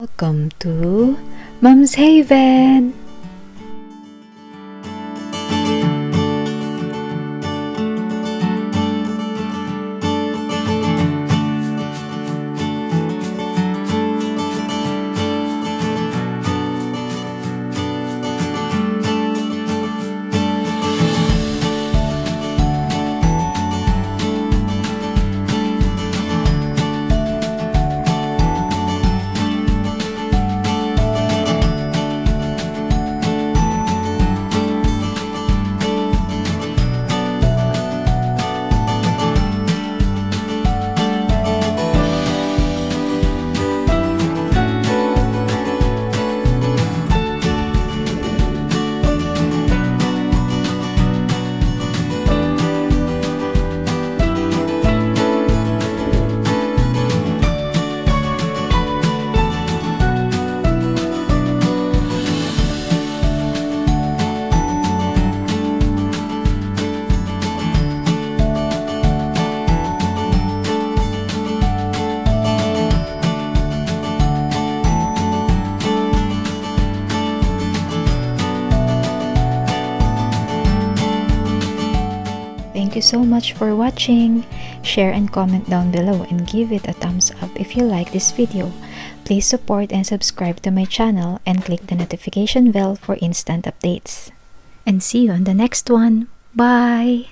Welcome to Mom's Haven! Thank you so much for watching. Share and comment down below and give it a thumbs up if you like this video. Please support and subscribe to my channel and click the notification bell for instant updates. And see you on the next one. Bye!